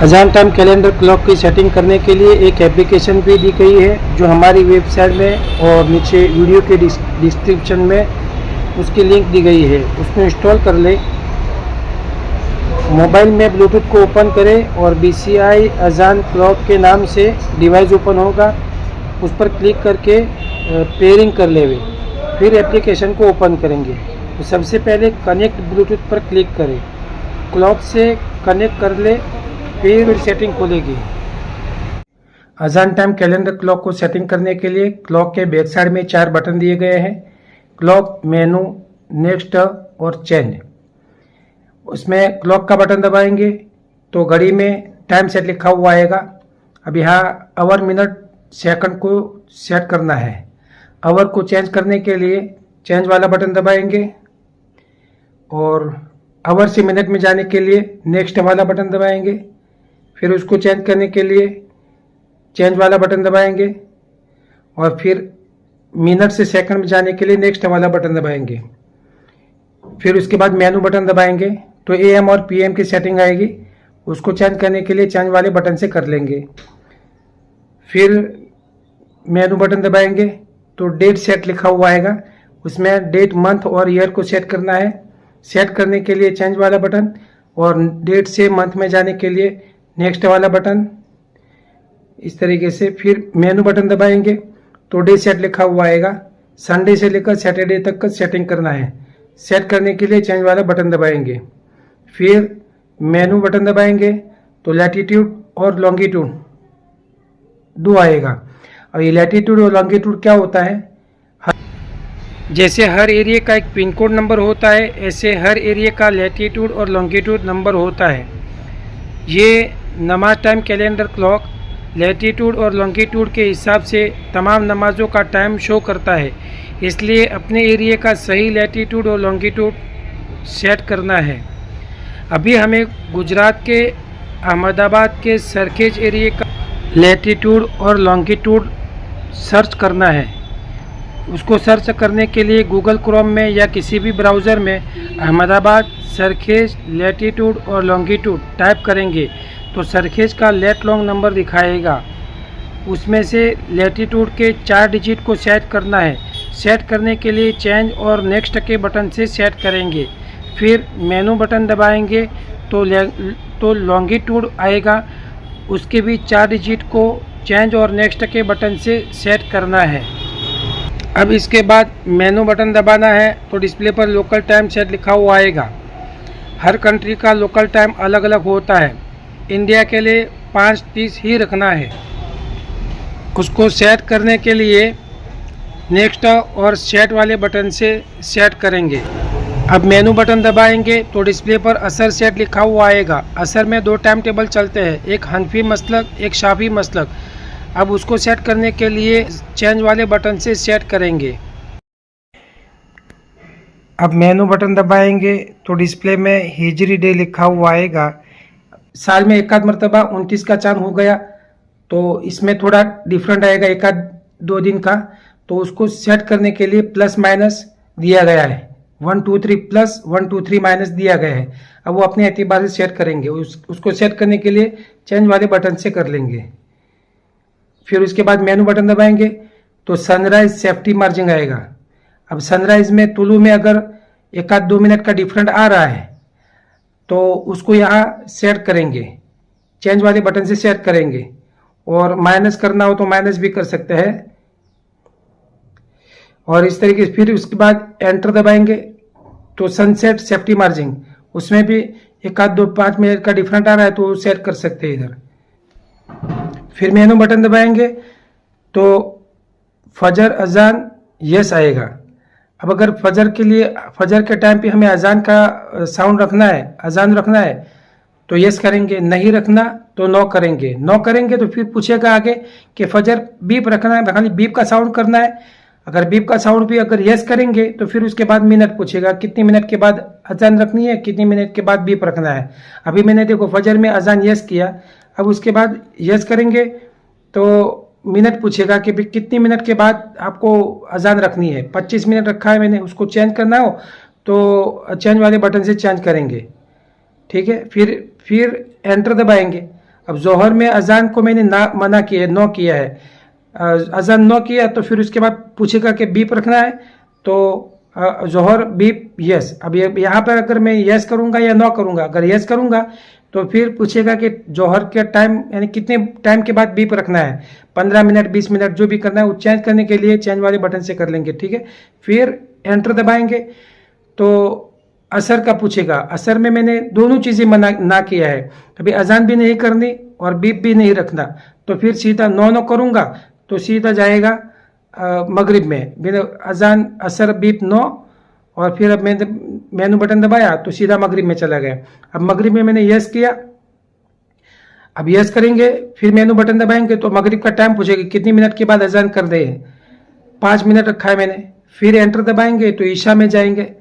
अजान time calendar clock की setting करने के लिए एक एप्लीकेशन भी दी गई है जो हमारी वेबसाइट में और नीचे वीडियो के डिस्क्रिप्शन में उसकी लिंक दी गई है, उसको इंस्टॉल कर लें। मोबाइल में ब्लूटूथ को ओपन करें और BCI अजान क्लॉक के नाम से डिवाइस ओपन होगा, उस पर क्लिक करके पेयरिंग कर लेंगे। फिर एप्लीकेशन को ओपन करेंगे तो सबसे पहले कनेक्ट ब्लूटूथ पर क्लिक करें, क्लॉक से कनेक्ट कर ले, फिर सेटिंग खुलेगी। अजान टाइम कैलेंडर क्लॉक को सेटिंग करने के लिए क्लॉक के बैक साइड में 4 बटन दिए गए हैं, क्लॉक, मेनू, नेक्स्ट और चेंज। उसमें क्लॉक का बटन दबाएंगे तो घड़ी में टाइम सेट लिखा हुआ आएगा। अब यहाँ आवर, मिनट, सेकंड को सेट करना है। आवर को चेंज करने के लिए चेंज वाला बटन दबाएंगे और आवर से मिनट में जाने के लिए नेक्स्ट वाला बटन दबाएंगे। फिर उसको चेंज करने के लिए चेंज वाला बटन दबाएंगे और फिर मिनट से सेकंड में जाने के लिए नेक्स्ट वाला बटन दबाएंगे। फिर उसके बाद मेनू बटन दबाएंगे तो AM और PM की सेटिंग आएगी, उसको चेंज करने के लिए चेंज वाले बटन से कर लेंगे। फिर मेनू बटन दबाएंगे तो डेट सेट लिखा हुआ आएगा, उसमें डेट, मंथ और ईयर को सेट करना है। सेट करने के लिए चेंज वाला बटन और डेट से मंथ में जाने के लिए नेक्स्ट वाला बटन, इस तरीके से। फिर मेनू बटन दबाएंगे तो डे सेट लिखा हुआ आएगा, संडे से लेकर सैटरडे तक का सेटिंग करना है। सेट करने के लिए चेंज वाला बटन दबाएंगे। फिर मेनू बटन दबाएंगे तो लैटिट्यूड और लॉन्गिट्यूड 2 आएगा। और ये लैटिट्यूड और लॉन्गिट्यूड क्या होता है, जैसे हर एरिया का एक पिन कोड नंबर होता है, ऐसे हर एरिया का लैटिट्यूड और लॉन्गिट्यूड नंबर होता है। ये नमाज टाइम कैलेंडर क्लॉक लैटिट्यूड और लॉन्गिट्यूड के हिसाब से तमाम नमाज़ों का टाइम शो करता है, इसलिए अपने एरिया का सही लैटिट्यूड और लॉन्गिट्यूड सेट करना है। अभी हमें गुजरात के अहमदाबाद के सरखेज एरिया का लैटिट्यूड और लॉन्गिट्यूड सर्च करना है। उसको सर्च करने के लिए गूगल क्रोम में या किसी भी ब्राउज़र में अहमदाबाद सरखेज लैटिट्यूड और लॉन्गिट्यूड टाइप करेंगे तो सरखेज का लेट लॉन्ग नंबर दिखाएगा। उसमें से लैटिट्यूड के 4 डिजिट को सेट करना है। सेट करने के लिए चेंज और नेक्स्ट के बटन से सेट करेंगे। फिर मेनू बटन दबाएंगे तो लॉन्गिट्यूड आएगा, उसके भी 4 डिजिट को चेंज और नेक्स्ट के बटन से सेट करना है। अब इसके बाद मेनू बटन दबाना है तो डिस्प्ले पर लोकल टाइम सेट लिखा हुआ आएगा। हर कंट्री का लोकल टाइम अलग अलग होता है, इंडिया के लिए 5:30 ही रखना है। उसको सेट करने के लिए नेक्स्ट और सेट वाले बटन से सेट करेंगे। अब मेनू बटन दबाएंगे तो डिस्प्ले पर असर सेट लिखा हुआ आएगा। असर में 2 टाइम टेबल चलते हैं, एक हनफी मसलक, एक शाफी मसलक। अब उसको सेट करने के लिए चेंज वाले बटन से सेट करेंगे। अब मेनू बटन दबाएंगे तो डिस्प्ले में हिजरी डे लिखा हुआ आएगा। साल में एक आध मरतबा 29 का चांद हो गया तो इसमें थोड़ा डिफरेंट आएगा, एक आध 2 दिन का। तो उसको सेट करने के लिए प्लस माइनस दिया गया है, 1 2 3 प्लस, 1 2 3 माइनस दिया गया है। अब वो अपने एतबार से सेट करेंगे। उसको सेट करने के लिए चेंज वाले बटन से कर लेंगे। फिर उसके बाद मेनू बटन दबाएंगे तो सनराइज सेफ्टी मार्जिन आएगा। अब सनराइज में तुलू में अगर 1 आध 2 मिनट का डिफरेंट आ रहा है तो उसको यहाँ सेट करेंगे, चेंज वाले बटन से सेट करेंगे। और माइनस करना हो तो माइनस भी कर सकते हैं। और इस तरीके से फिर उसके बाद एंटर दबाएंगे तो सनसेट सेफ्टी मार्जिन, उसमें भी 1 आध 2 5 मिनट का डिफरेंट आ रहा है तो सेट कर सकते हैं इधर। फिर मेनू बटन दबाएंगे तो फजर अजान यस आएगा। अब अगर फजर के लिए, फजर के टाइम पे हमें अजान का साउंड रखना है, अजान रखना है तो यस करेंगे, नहीं रखना तो नो करेंगे। नो करेंगे तो फिर पूछेगा आगे कि फजर बीप रखना है, खाली बीप का साउंड करना है। अगर बीप का साउंड भी अगर यस करेंगे तो फिर उसके बाद मिनट पूछेगा, कितनी मिनट के बाद अजान रखनी है, कितनी मिनट के बाद बीप रखना है। अभी मैंने देखो फजर में अजान यस किया, अब उसके बाद यस करेंगे तो मिनट पूछेगा कि भी कितनी मिनट के बाद आपको अजान रखनी है। 25 मिनट रखा है मैंने, उसको चेंज करना हो तो चेंज वाले बटन से चेंज करेंगे। ठीक है, फिर एंटर दबाएंगे। अब जोहर में अजान को मैंने ना मना किया है, नो किया है, अजान नो किया तो फिर उसके बाद पूछेगा कि बीप रखना है, तो जोहर बीप यस। अब यहाँ पर अगर मैं यस करूँगा या नो करूँगा, अगर यस करूँगा तो फिर पूछेगा कि जोहर के टाइम यानी कितने टाइम के बाद बीप रखना है, 15 मिनट 20 मिनट जो भी करना है वो चेंज करने के लिए चेंज वाले बटन से कर लेंगे, ठीक है। फिर एंटर दबाएंगे तो असर का पूछेगा, असर में मैंने दोनों चीज़ें मना ना किया है, कभी अजान भी नहीं करनी और बीप भी नहीं रखना, तो फिर सीधा नो करूँगा तो सीधा जाएगा मगरिब में, बिना अजान असर बीप नो, और फिर अब मैंने मेनू बटन दबाया तो सीधा मगरिब में चला गया। अब मगरिब में मैंने यस किया, अब यस करेंगे फिर मेनू बटन दबाएंगे तो मगरिब का टाइम पूछेगा कितनी मिनट के बाद अजान कर दे, 5 मिनट रखा है मैंने। फिर एंटर दबाएंगे तो ईशा में जाएंगे,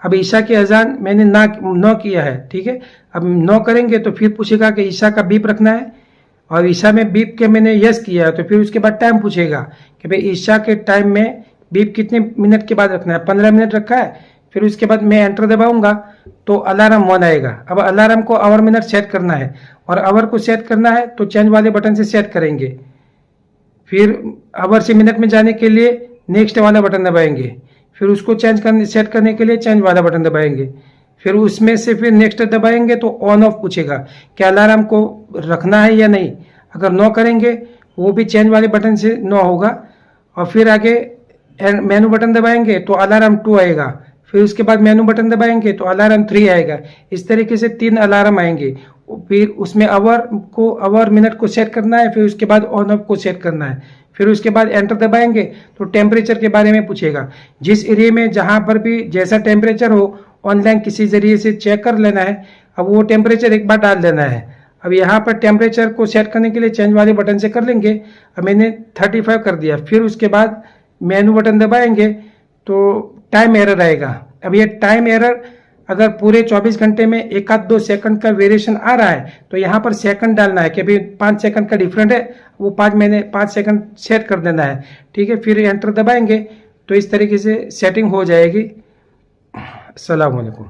अब ईशा की अजान मैंने नो किया है, ठीक है। अब नो करेंगे तो फिर पूछेगा कि ईशा का बीप रखना है, और ईशा में बीप के मैंने यस किया है तो फिर उसके बाद टाइम पूछेगा कि भाई ईशा के टाइम में बीप कितने मिनट के बाद रखना है, 15 मिनट रखा है। फिर उसके बाद मैं एंटर दबाऊंगा तो अलार्म 1 आएगा। अब अलार्म को आवर मिनट सेट करना है, और आवर को सेट करना है तो चेंज वाले बटन से सेट करेंगे। फिर आवर से मिनट में जाने के लिए नेक्स्ट वाला बटन दबाएंगे, फिर उसको सेट करने के लिए चेंज वाला बटन दबाएंगे, फिर उसमें से फिर नेक्स्ट दबाएंगे तो ऑन ऑफ पूछेगा कि अलार्म को रखना है या नहीं। अगर नो करेंगे वो भी चेंज वाले बटन से नो होगा, और फिर आगे मेनू बटन दबाएंगे तो अलार्म 2 आएगा, फिर उसके बाद मेनू बटन दबाएंगे तो अलार्म 3 आएगा। इस तरीके से 3 अलार्म आएंगे। फिर उसमें आवर मिनट को सेट करना है, फिर उसके बाद ऑन ऑफ को सेट करना है, फिर उसके बाद एंटर दबाएंगे तो टेम्परेचर के बारे में पूछेगा। जिस एरिया में जहां पर भी जैसा टेम्परेचर हो ऑनलाइन किसी जरिए से चेक कर लेना है। अब वो टेम्परेचर एक बार डाल देना है। अब यहाँ पर टेम्परेचर को सेट करने के लिए चेंज वाले बटन से कर लेंगे। अब मैंने 35 कर दिया, फिर उसके बाद मेनू बटन दबाएंगे तो टाइम एरर आएगा। अब ये टाइम एरर अगर पूरे 24 घंटे में 1-2 सेकंड का वेरिएशन आ रहा है तो यहाँ पर सेकंड डालना है कि भाई 5 सेकंड का डिफरेंट है, वो 5 सेकंड सेट कर देना है, ठीक है। फिर एंटर दबाएंगे तो इस तरीके से सेटिंग हो जाएगी। अस्सलाम वालेकुम।